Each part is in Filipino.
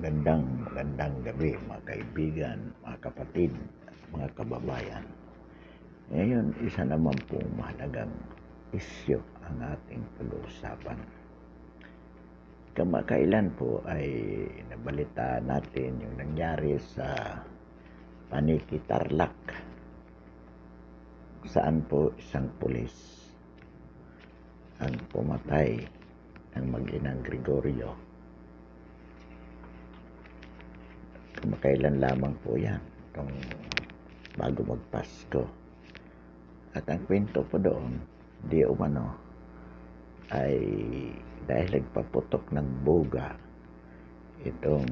Magandang gabi mga kaibigan, mga kapatid, mga kababayan. Ngayon, isa naman pong mahalagang isyu ang ating pag-uusapan. Kamakailan po ay nabalita natin yung nangyari sa Paniki Tarlac, saan po isang pulis ang pumatay ng mag-inang Gregorio. Kamakailan lamang po yan, itong bago magpasko. At ang kwento po doon, di umano, ay dahil nagpaputok ng buga itong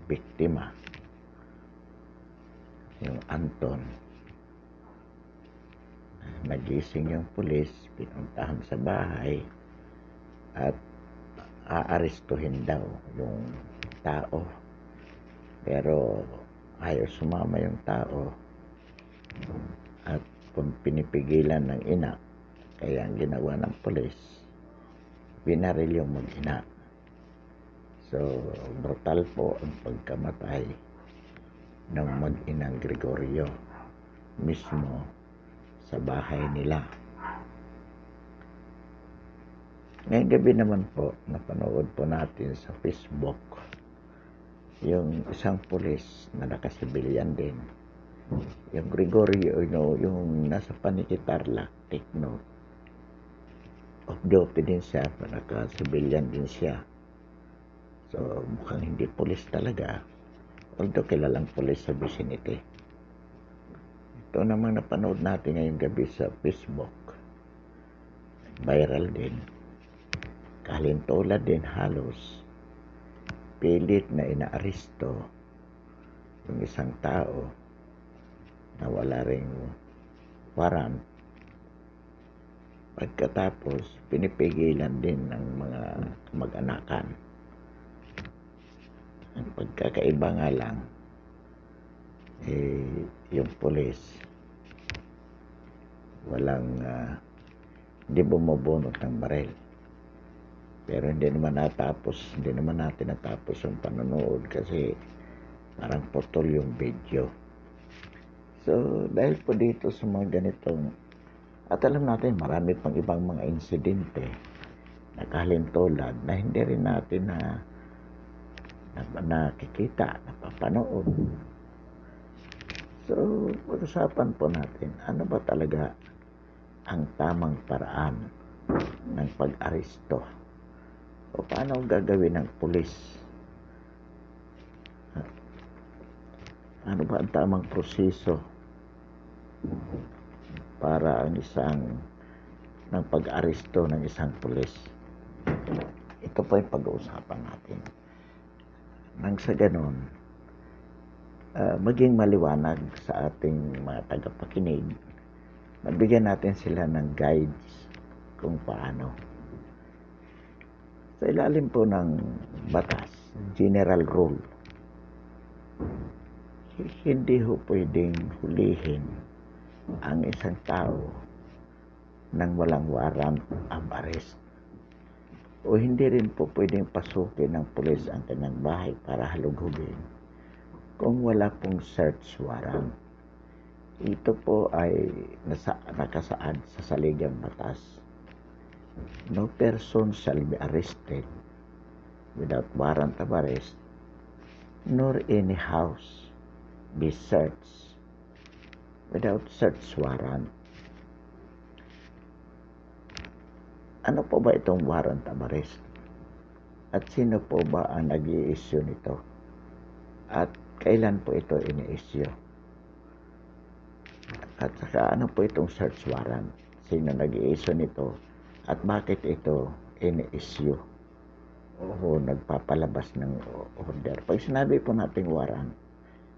biktima, yung Anton. Nagising yung pulis, pinuntahan sa bahay at aarestuhin daw yung tao. Pero ayaw sumama yung tao at pinipigilan ng ina. Kaya ang ginawa ng pulis, binaril yung mag-ina. So, brutal po ang pagkamatay ng mag-inang Gregorio mismo sa bahay nila. Ngayong gabi naman po, napanood po natin sa Facebook yung isang pulis na nakasibilyan din. Yung Gregorio, yung nasa Paniki Tarlac, take note. Off duty din siya, nakasibilyan din siya. So, mukhang hindi pulis talaga. Although kilalang pulis sa vicinity. Ito namang napanood natin ngayong gabi sa Facebook. Viral din. Kahalintulad din halos. Pilit na inaaresto yung isang tao na wala ring warrant. Pagkatapos, pinipigilan din ng mga kamag-anakan. Ang pagkakaiba nga lang, yung pulis, hindi bumubunot ng baril. Pero hindi naman natin natapos yung panonood kasi parang putol yung video. So, dahil po dito sa mga ganitong, at alam natin marami pang ibang mga insidente na kahalintulad na hindi rin natin nakikita, napapanood. So, pag-usapan po natin, ano ba talaga ang tamang paraan ng pag-aresto? O paano gagawin ng pulis? Ano ba ang tamang proseso para ang ng pag-aresto ng isang pulis? Ito po yung pag-uusapan natin. Nang sa ganon, maging maliwanag sa ating mga tagapakinig, mabigyan natin sila ng guides kung paano. Sa ilalim po ng batas, general rule, hindi ho pwedeng hulihin ang isang tao nang walang warrant of arrest. O hindi rin po pwedeng pasukin ng pulis ang kanyang bahay para halughugin kung wala pong search warrant. Ito po ay nakasaad sa saligang batas. No person shall be arrested without warrant of arrest, nor any house be searched without search warrant. Ano po ba itong warrant of arrest? At sino po ba ang nag-i-issue nito? At kailan po ito ini-issue? At saka ano po itong search warrant? Sino nag-i-issue nito? At bakit ito ini-issue? O nagpapalabas ng order? Pag sinabi po nating warrant,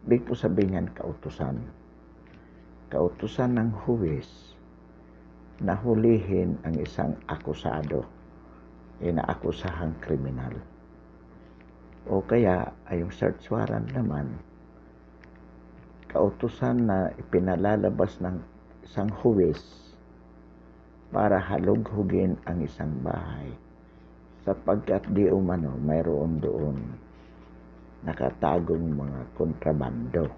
ibig po sabihin yan kautusan. Kautusan ng huwes na hulihin ang isang akusado, inaakusahang kriminal. O kaya ay yung search warrant naman, kautusan na ipinalalabas ng isang huwes para halughugin ang isang bahay sapagkat di umano mayroon doon nakatagong mga kontrabando.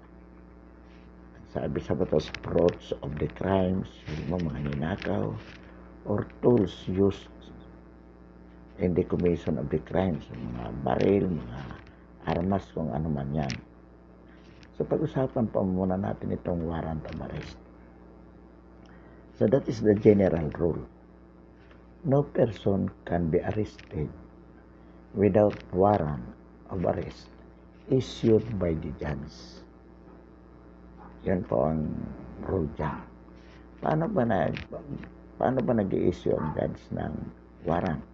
Sabi sa batas, fruits of the crimes, mga ninakaw, or tools used in the commission of the crimes, mga baril, mga armas, kung ano man yan. So pag-usapan pa muna natin itong warrant of arrest. So that is the general rule. No person can be arrested without warrant of arrest issued by the judge. Yan po ang rule dyan. Paano ba nag-i-issue ang judge ng warrant?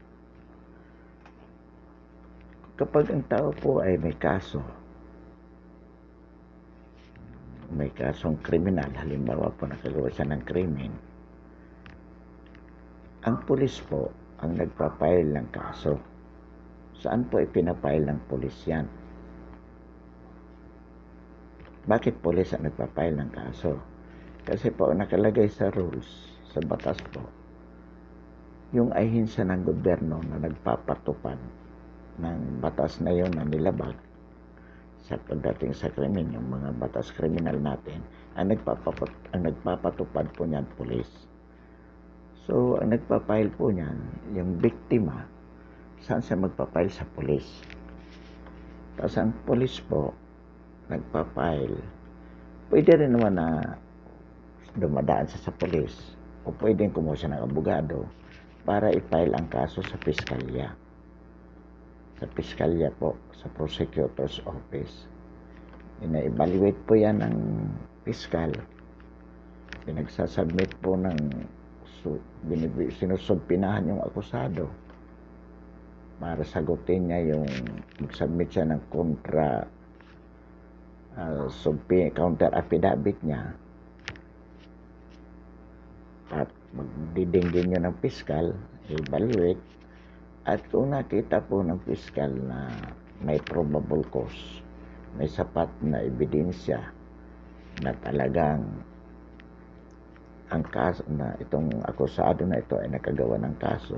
Kapag ang tao po ay may kasong kriminal, halimbawa po nakagawa siya ng krimen, ang pulis po ang nagpapile ng kaso. Saan po ipinapile ng pulis yan? Bakit pulis ang nagpapile ng kaso? Kasi po nakalagay sa rules, sa batas po, yung ahensya ng gobyerno na nagpapatupad ng batas na yon na nilabag sa pagdating sa krimen, yung mga batas kriminal natin, ang nagpapatupad po niyan pulis. So, ang nagpapile po niyan, yung biktima, saan siya magpapile? Sa pulis. Tapos ang pulis po, nagpapile. Pwede rin naman na dumadaan siya sa pulis o pwedeng kumuha siya ng abogado para i-file ang kaso sa piskalya. Sa piskalya po, sa prosecutor's office. Ina-evaluate po yan ng piskal. Pinagsasubmit po ng sinusubpinahan yung akusado para sagutin niya yung mag-submit siya ng counter affidavit niya at magdidinggin niyo ng piskal, evaluate, at kung nakita po ng piskal na may probable cause, may sapat na ebidensya na talagang ang kaso na itong akusado na ito ay nakagawa ng kaso,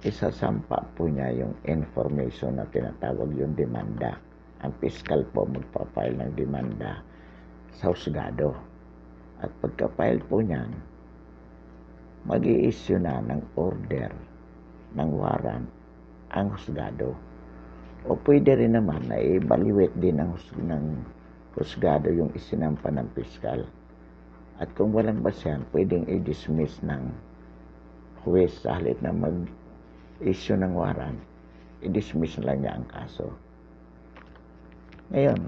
isasampa po niya yung information na tinatawag yung demanda. Ang piskal po magpa-file ng demanda sa husgado. At pagka-file po niyan, mag-i-issue na ng order, ng warrant, ang husgado. O pwede rin naman na i-evaluate din ng husgado yung isinampa ng piskal. At kung walang basehan, pwedeng i-dismiss ng huwes sa halip na mag-issue ng warrant, i-dismiss lang niya ang kaso. Ngayon,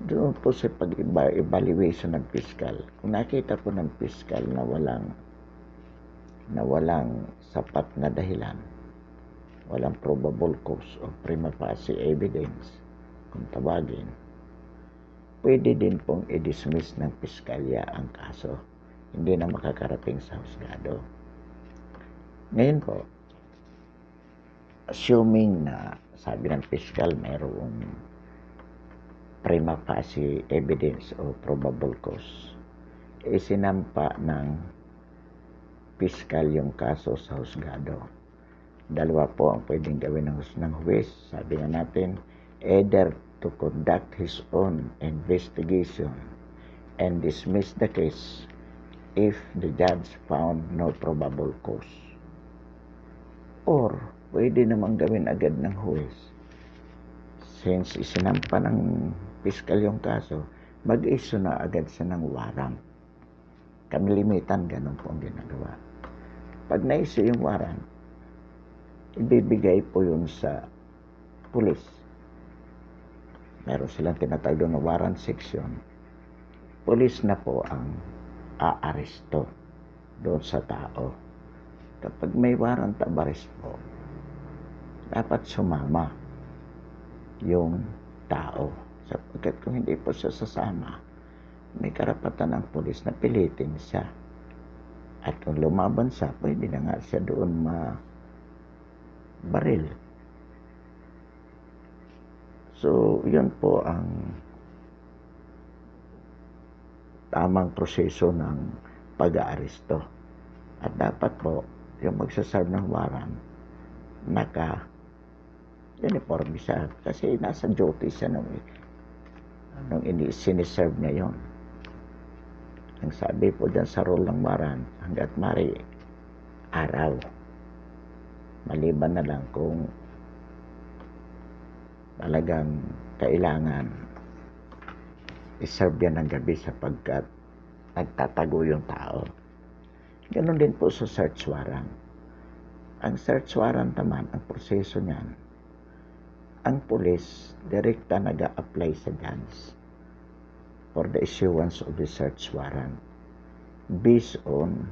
doon po sa pag-evaluation ng piskal, kung nakita po ng piskal na walang sapat na dahilan, walang probable cause o prima facie evidence, kung tawagin, pwede din pong i-dismiss ng piskalya ang kaso. Hindi na makakarating sa husgado. Ngayon po, assuming na sabi ng piskal mayroong prima facie evidence o probable cause, isinampa ng piskal yung kaso sa husgado. Dalawa po ang pwedeng gawin ng huwes. Sabi nga natin, either to conduct his own investigation and dismiss the case if the judge found no probable cause. Or, pwede namang gawin agad ng huwes. Since isinampa ng piskal yung kaso, mag-issue na agad siya ng warrant. Kamilimitan, ganun po ang ginagawa. Pag na-issue yung warrant, ibibigay po yun sa pulis. Meron silang tinatawag na warrant section. Pulis na po ang aaresto doon sa tao. Kapag may warrant of arrest po, dapat sumama yung tao. Sapagkat kung hindi po siya sasama, may karapatan ng pulis na pilitin siya. At kung lumaban siya, pwede na nga siya doon baril. So, yun po ang tamang proseso ng pag-aaresto. At dapat po, yung magsaserve ng warrant, uniforme siya kasi nasa duty siya nung siniserve niya yon. Ang sabi po dyan sa rule ng warrant, hanggat mari araw, maliban na lang kung talagang kailangan iserve yan ng gabi sapagkat nagtatago yung tao. Ganon din po sa search warrant. Ang search warrant naman, ang proseso niyan, ang pulis direkta nag-a-apply sa judge for the issuance of the search warrant based on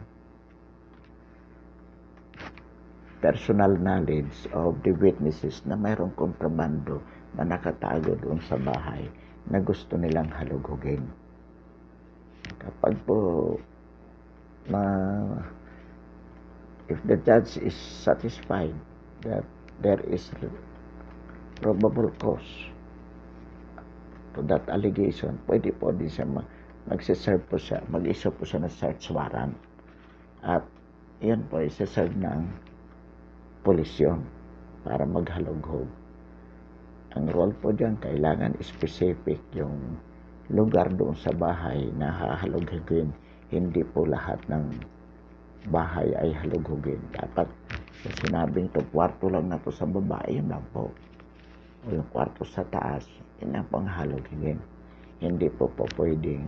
personal knowledge of the witnesses na mayroong kontrabando na nakatago doon sa bahay na gusto nilang halugugin. Kapag po if the judge is satisfied that there is probable cause to that allegation, pwede po din siya mag-serve po siya, mag-issue po siya ng search warrant. At yun po, isa-serve ng polisyon para maghalughog. Ang role po dyan, kailangan specific yung lugar doon sa bahay na hahalughugin. Hindi po lahat ng bahay ay halughugin. Dapat yung sinabing to kwarto lang na to sa babae, yun lang po. O yung kwarto sa taas, yun lang po ang halughugin. Hindi po pwedeng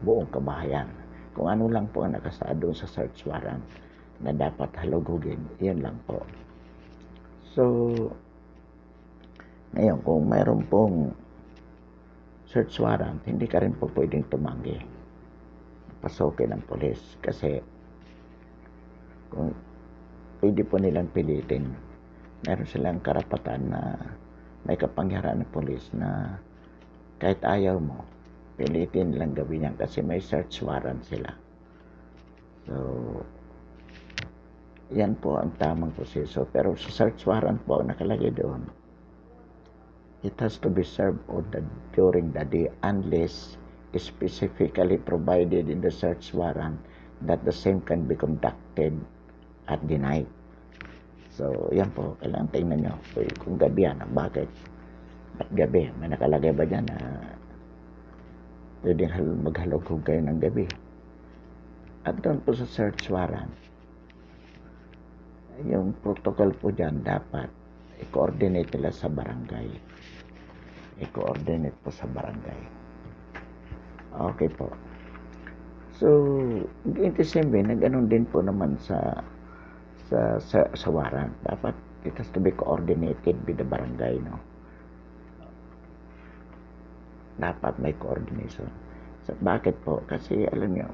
buong kabahayan. Kung ano lang po ang nakasaad doon sa search warrant na dapat halughugin, yun lang po. So, ngayon, kung mayroon pong search warrant, hindi ka rin po pwedeng tumanggi. Pasokin ng pulis. Kasi, kung pwede po nilang pilitin, meron silang karapatan na may kapangyarihan ng pulis na kahit ayaw mo, pilitin nilang gawin yan kasi may search warrant sila. So, yan po ang tamang proseso. Pero sa search warrant po, nakalagay doon, it has to be served during the day unless specifically provided in the search warrant that the same can be conducted at the night. So, yan po. Kailangan tingnan nyo. Kung gabi yan, bakit? At gabi, may nakalagay ba dyan na pwedeng maghalughog kayo ng gabi? At doon po sa search warrant, yung protocol po dyan dapat i-coordinate nila sa barangay. I-coordinate po sa barangay. Okay po. So, intisimbe na ganun din po naman sa warrant. Dapat it has to be coordinated with the barangay, no? Dapat may coordination. So, bakit po? Kasi alam niyo,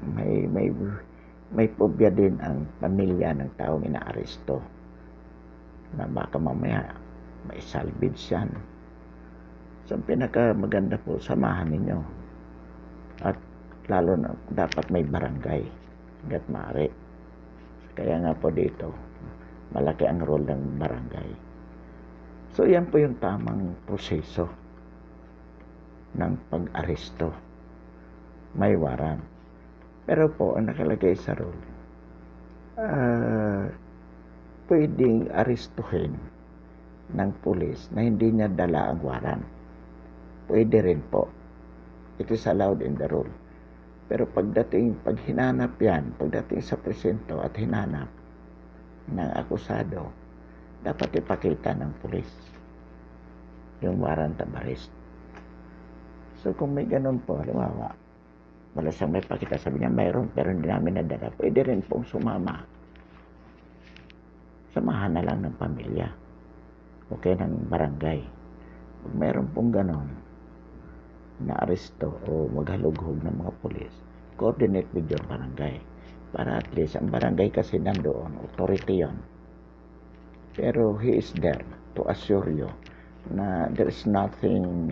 may pobya din ang pamilya ng taong inaaresto na baka mamaya may salvage yan. So, pinaka maganda po, samahan ninyo. At lalo na, dapat may barangay. Hanggat maaari. Kaya nga po dito, malaki ang role ng barangay. So, yan po yung tamang proseso ng pag-aresto. May warrant. Pero po, ang nakalagay sa rule, pwedeng arestuhin ng pulis na hindi niya dala ang warrant. Pwede rin po. It is allowed in the rule. Pero pag hinanap yan, pagdating sa presinto at hinanap ng akusado, dapat ipakita ng pulis yung warrant of arrest. So kung may ganun po, halimbawa, wala siyang may pakita, sabi niya mayroon pero hindi namin nadala, pwede rin pong sumama. Samahan na lang ng pamilya. Okay, ng barangay. Kung mayroon pong ganun, na aresto o maghalughog ng mga pulis, coordinate with your barangay. Para at least, ang barangay kasi nandoon, authority yon. Pero he is there to assure you na there is nothing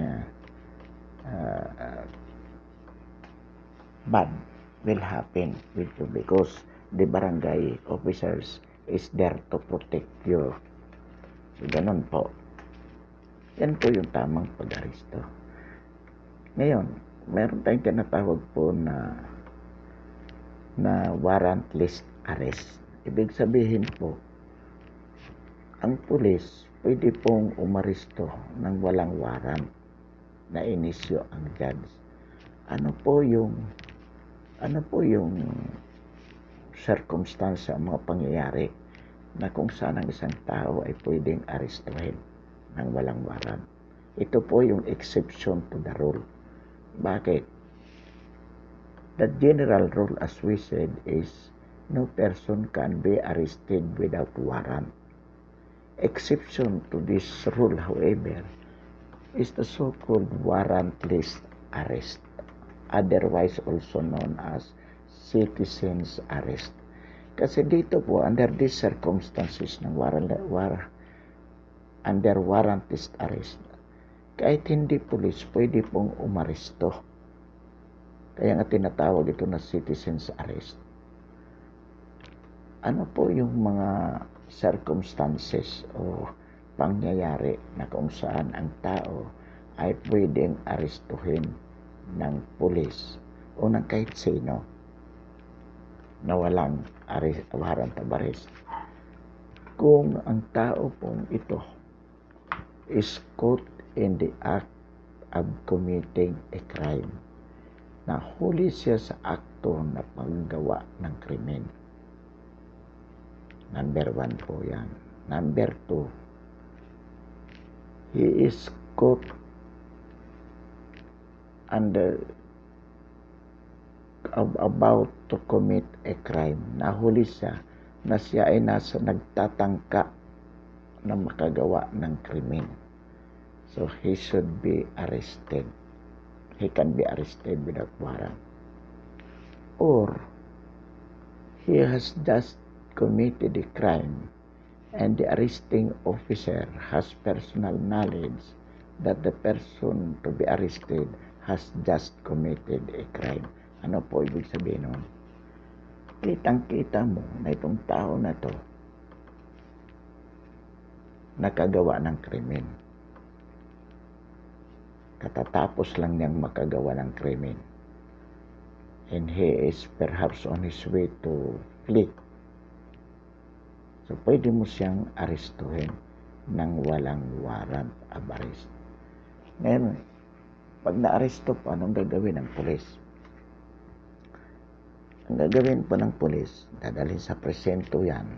bad will happen with you because the barangay officers is there to protect you. So, ganun po. Yan po yung tamang pag-aresto. Ngayon, meron tayong tinatawag po na warrantless arrest. Ibig sabihin po, ang pulis pwede pong umaristo ng walang warrant na inisyo ang judge. Ano po yung circumstance, mga pangyayari na kung saan ang isang tao ay pwedeng arestuhin ng walang warrant? Ito po yung exception to the rule. Bakit? The general rule, as we said, is no person can be arrested without warrant. Exception to this rule, however, is the so-called warrantless arrest, otherwise also known as citizen's arrest. Kasi dito po, under these circumstances ng under warrantless arrest, kahit hindi pulis, pwede pong umaresto. Kaya nga tinatawag ito na citizen's arrest. Ano po yung mga circumstances o pangyayari na kung saan ang tao ay pwedeng arestuhin ng pulis o ng kahit sino na walang warrant of arrest? Kung ang tao pong ito is caught in the act of committing a crime, nahuli siya sa akto na paggawa ng krimen. Number 1 po yan. Number 2, he is caught about to commit a crime. Nahuli siya na siya ay nagtatangka na makagawa ng krimen. So he should be arrested. He can be arrested without warrant. Or he has just committed a crime and the arresting officer has personal knowledge that the person to be arrested has just committed a crime. Ano po ibig sabihin nun? Kitang-kita mo na itong tao na to nakagawa ng krimen. Katatapos lang niyang makagawa ng krimen. And he is perhaps on his way to flee. So, pwede mo siyang arestuhin ng walang warrant of arrest. Ngayon, pag na-aresto po, anong gagawin ng pulis? Ang gagawin po ng pulis, dadalhin sa presinto yan.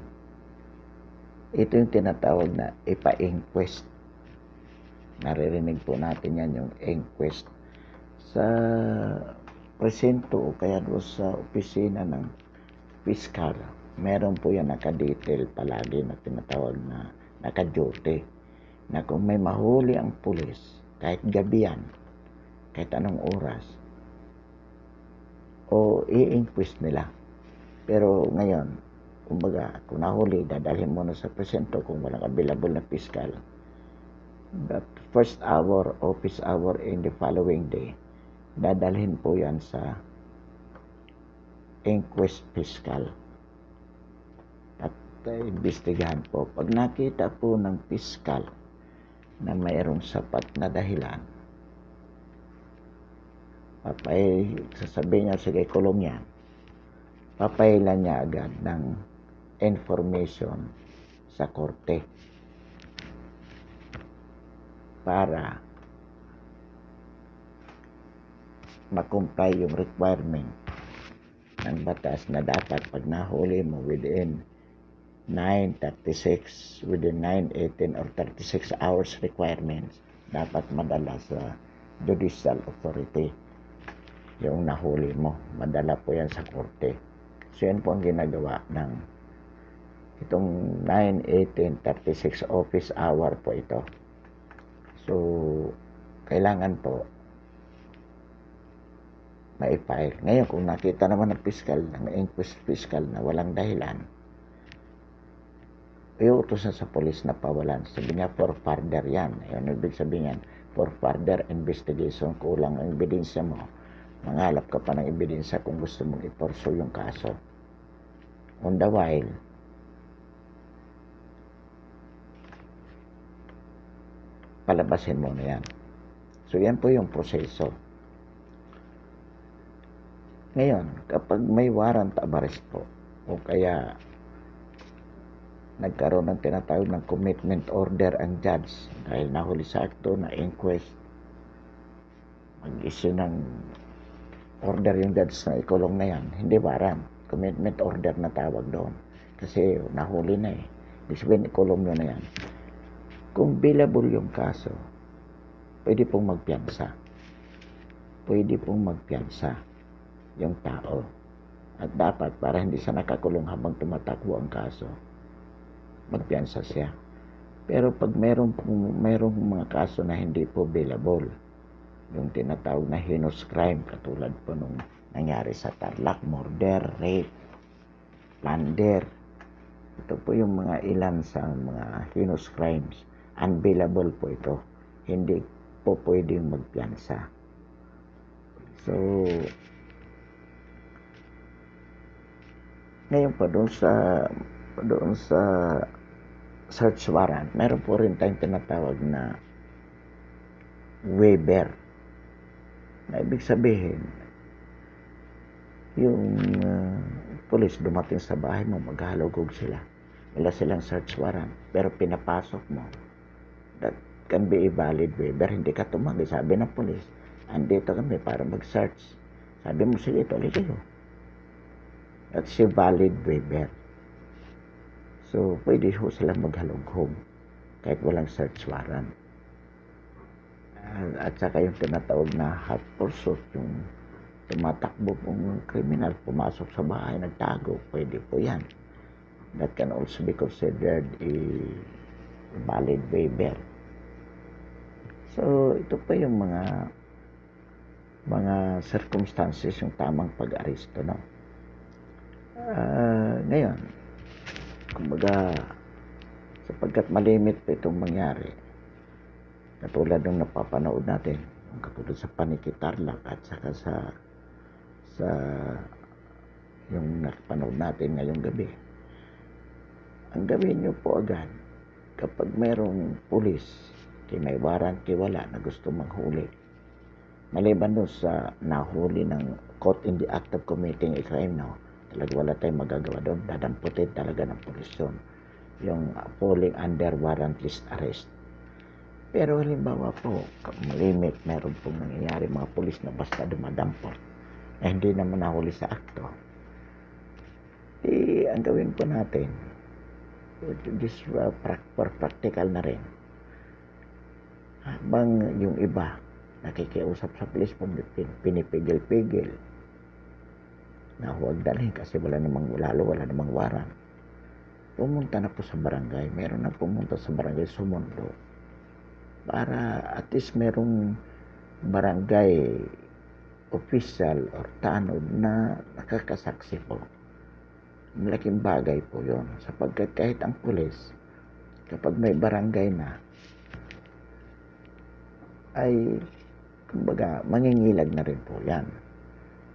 Ito yung tinatawag na ipa-inquest. Naririnig po natin yan, yung inquest. Sa presinto o kaya doon sa opisina ng piskal, meron po yan naka-detail palagi na tinatawag na naka-duty. Na kung may mahuli ang pulis, kahit gabi yan, kahit anong oras, o i-inquest nila. Pero ngayon, kumbaga, kung nahuli, dadalhin mo na sa presinto kung walang available na piskal. That first hour, office hour in the following day, dadalhin po yan sa inquest piskal. At investigahan po. Pag nakita po ng piskal na mayroong sapat na dahilan, sasabihin niya, sige, kulong yan. Papailan niya agad ng information sa korte para makumpay yung requirement ng batas na dapat pag nahuli mo within 9:36, within 9:18 or 36 hours requirements, dapat madala sa judicial authority yung nahuli mo. Madala po yan sa korte. So yan po ang ginagawa ng itong 9:18:36 office hour po ito. So kailangan po ma-file. Ngayon kung nakita naman ng piskal, ng inquest piskal na walang dahilan, iutos na sa polis na pawalan. Sabi niya for further yan. Yan ibig sabihin yan, for further investigation. Kulang ang ebidensya mo, manghalap ka pa ng ebidensya kung gusto mong i-pursue yung kaso. On the while, palabasin mo na yan. So yan po yung proseso. Ngayon, kapag may warrant of arrest po, o kaya nagkaroon ng tinatawag ng commitment order ang judge dahil nahuli sa akto na inquest, mag-issue ng order yung judge na ikulong na yan, hindi warrant, commitment order na tawag doon kasi nahuli na ibig sabihin ikulong nyo na yan. Kung billable yung kaso, pwede pong magpiyansa yung tao, at dapat para hindi siya nakakulong habang tumatakbo ang kaso, magpiyansa siya. Pero pag merong mga kaso na hindi po billable, yung tinatawag na heinous crime, katulad po nung nangyari sa Tarlac, murder, rape, plunder, ito po yung mga ilan sa mga heinous crimes, unbillable po ito, hindi po pwedeng magpiyansa. So ngayon po doon sa search warrant, meron po rin tayong tinatawag na waiver. Na ibig sabihin, yung police dumating sa bahay mo, maghalugog sila. Wala silang search warrant, pero pinapasok mo. That can be a valid waiver. Hindi ka tumanggi. Sabi ng police, andito kami para mag-search. Sabi mo, sige, tuloy kayo. That's a valid waiver. So, pwede ho silang maghalugog kahit walang search warrant. At saka yung tinatawag na hot pursuit, yung tumatakbo pong kriminal, pumasok sa bahay, nagtago, pwede po yan. That can also be considered a valid waiver. So, ito pa yung mga circumstances, yung tamang pag-aresto, no? Ngayon, kumbaga, sapagkat malimit pa itong mangyari, katulad ng napapanood natin, katulad sa Paniki Tarlac at saka sa yung napanood natin ngayong gabi. Ang gawin nyo po agad, kapag mayroong pulis, may warrant, wala na gusto manghuli, maliban doon sa nahuli ng caught in the act of committing a crime, no? Talaga wala tayong magagawa doon, dadamputin talaga ng pulis yun, yung falling under warrantless arrest. Pero halimbawa po, limit, meron pong nangyayari mga pulis na basta dumadampot na hindi naman nahuli sa akto. Ang gawin po natin, this practical na rin. Habang yung iba, nakikiusap sa pulis, pinipigil-pigil na huwag dalhin kasi wala namang warrant. Pumunta na po sa barangay, meron na pumunta sa barangay Sumundo, para at least merong barangay official or tanod na nakakasaksi po. Malaking bagay po yun, sapagkat kahit ang pulis, kapag may barangay na, ay kumbaga mangingilag na rin po yan.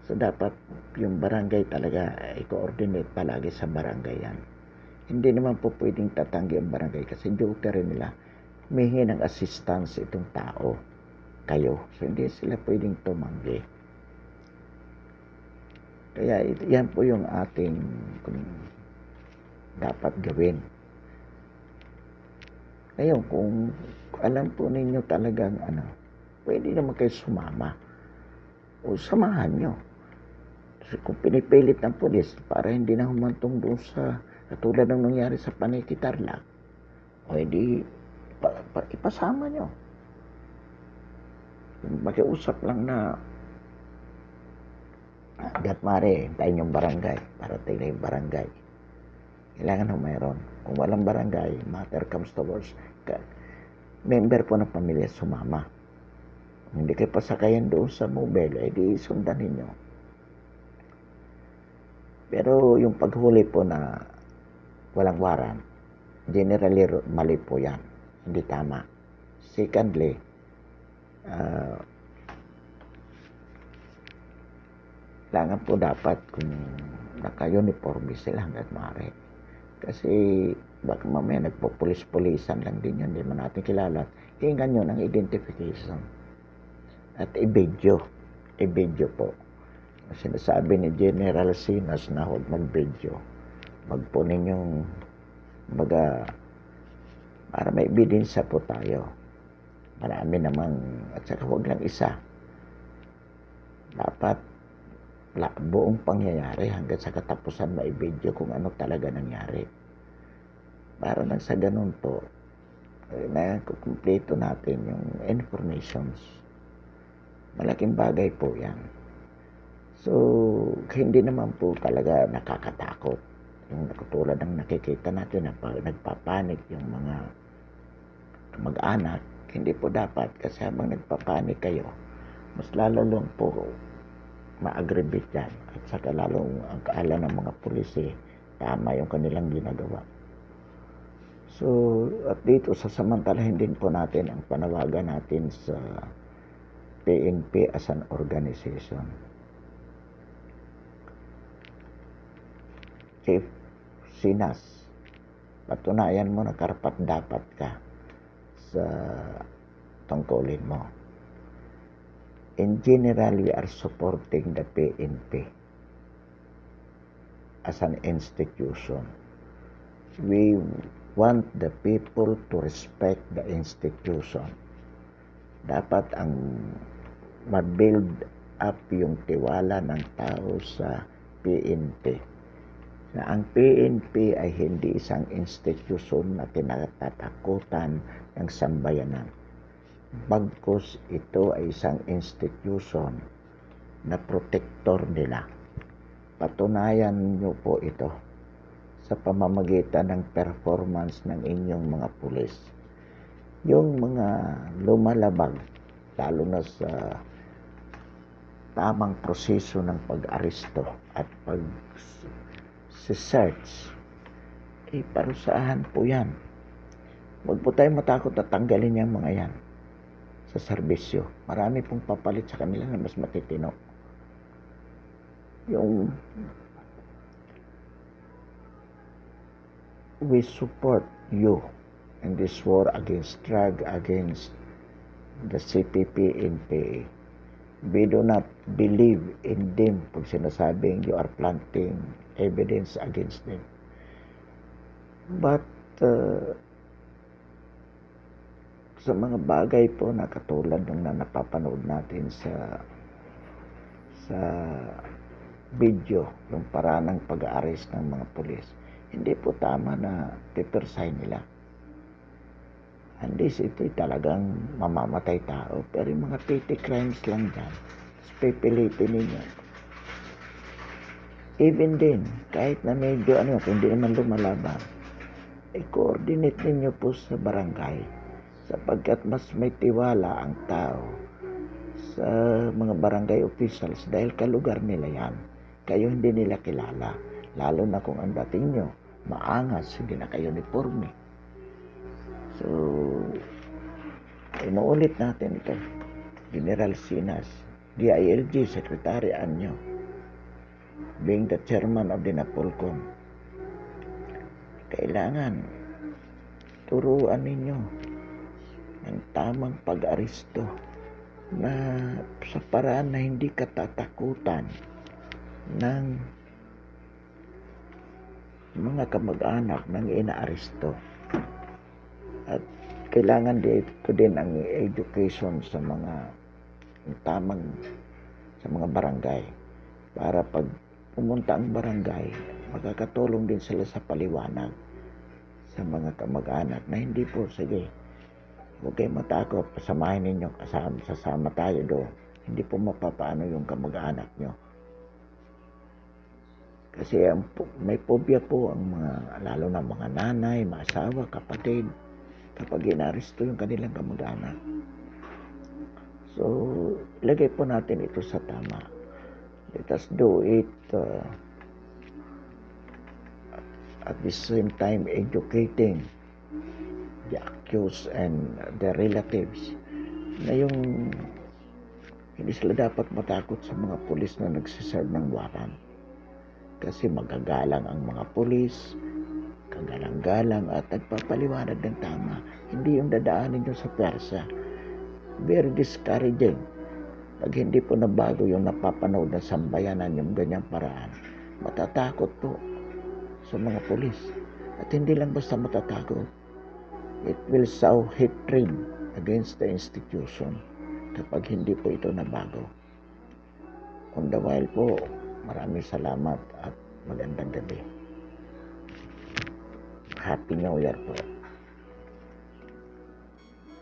So dapat yung barangay talaga i-coordinate palagi sa barangay yan. Hindi naman po pwedeng tatanggi ang barangay kasi duty rin nila humingi ng assistance itong tao, kayo. So hindi sila pwedeng tumanggi. Kaya yan po yung ating dapat gawin. Ngayon, kung alam po ninyo talagang pwede naman kayo sumama o samahan nyo. So, kung pinipilit ng pulis para hindi na humantong doon sa katulad ng nangyari sa Paniki Tarlac, o hindi ipasama nyo. Makiusap lang na mare, hintayin yung barangay para tingnan yung barangay. Kailangan na mayroon. Kung walang barangay, matter comes to worse, member po ng pamilya sumama. Kung hindi kayo pasakayan doon sa mobile, di sundan ninyo. Pero yung paghuli po na walang warrant, generally mali po yan. Hindi tama. Secondly, kailangan po dapat kung naka-uniforme sila hanggat maaari. Kasi baka mamaya nagpo-pulis-pulisan lang din yun, hindi man natin kilala. Hingan nyo ng identification. At i-video po. Sinasabi ni General Sinas na huwag mag-video. Magpunin yung Baga, para may ebidensya po tayo. Marami namang, at saka huwag lang isa. Dapat buong pangyayari hanggang sa katapusan maibidyo kung ano talaga nangyari. Para nang sa ganun po, na kumpleto natin yung informations. Malaking bagay po yan. So, hindi naman po talaga nakakatakot. Yung katulad ng nakikita natin na nagpapanik yung mga mag-anak, hindi po dapat kasi habang nagpapanik kayo, mas lalo lang po ma-aggravate yan. At saka lalong ang kaala ng mga pulis tama yung kanilang ginagawa. So, at dito sasamantalahin din po natin ang panawagan natin sa PNP as an organization. Chief Sinas, patunayan mo na karapat-dapat ka sa tungkulin mo. In general, we are supporting the PNP as an institution. We want the people to respect the institution. Dapat ang ma-build up yung tiwala ng tao sa PNP. Na ang PNP ay hindi isang institusyon na tinatatakutan ng sambayanan. Bagkus ito ay isang institusyon na protector nila. Patunayan nyo po ito sa pamamagitan ng performance ng inyong mga pulis. Yung mga lumalabag, lalo na sa tamang proseso ng pag-aresto at pag-search, parusahan po yan. Huwag po tayo matakot na tanggalin yung mga yan sa serbisyo. Marami pong papalit sa kanila na mas matitino. Yung we support you in this war against drug, against the CPP and PA. We do not believe in them pag sinasabing you are planting evidence against them. But sa mga bagay po na katulad ng napapanood natin sa video, yung paraan ng pag-aaris ng mga pulis, hindi po tama na pipersay nila. Hindi ito'y talagang mamamatay tao, pero yung mga petty crimes lang dyan, pipilitin ninyo. Even din, kahit na medyo hindi naman lumalaban, i-coordinate ninyo po sa barangay, sapagkat mas may tiwala ang tao sa mga barangay officials dahil kalugar nila yan. Kayo hindi nila kilala, lalo na kung ang dating nyo maangas, hindi na kayo uniforme. So, inuulit natin ito. General Sinas, DILG Secretary Anyo, being the chairman of the Napolcom, kailangan turuan ninyo ng tamang pag-aristo na sa paraan na hindi katatakutan ng mga kamag-anak ng inaaristo. At kailangan dito din ang education sa mga tamang sa mga barangay para pag pumunta ang barangay, makakatulong din sila sa paliwanag sa mga kamag-anak na hindi po, sige, huwag kayo matakot, pasamahin ninyo, sasama tayo doon. Hindi po mapapaano yung kamag-anak nyo. Kasi may phobia po ang mga, lalo na mga nanay, mga asawa, kapatid, kapag inaresto yung kanilang kamag-anak. So, ilagay po natin ito sa tama. Let us do it at the same time educating the accused and the relatives na yung hindi sila dapat matakot sa mga pulis na nagsiserve ng warrant. Kasi magagalang ang mga pulis, kagalang-galang at nagpapaliwanag ng tama. Hindi yung dadaanin nyo sa pwersa. Very discouraging. Pag hindi po nabago yung napapanood na sambayanan yung ganyang paraan, matatakot po sa mga pulis. At hindi lang basta matatago. It will sow hatred against the institution kapag hindi po ito nabago. On the while po, maraming salamat at magandang gabi. Happy New Year po.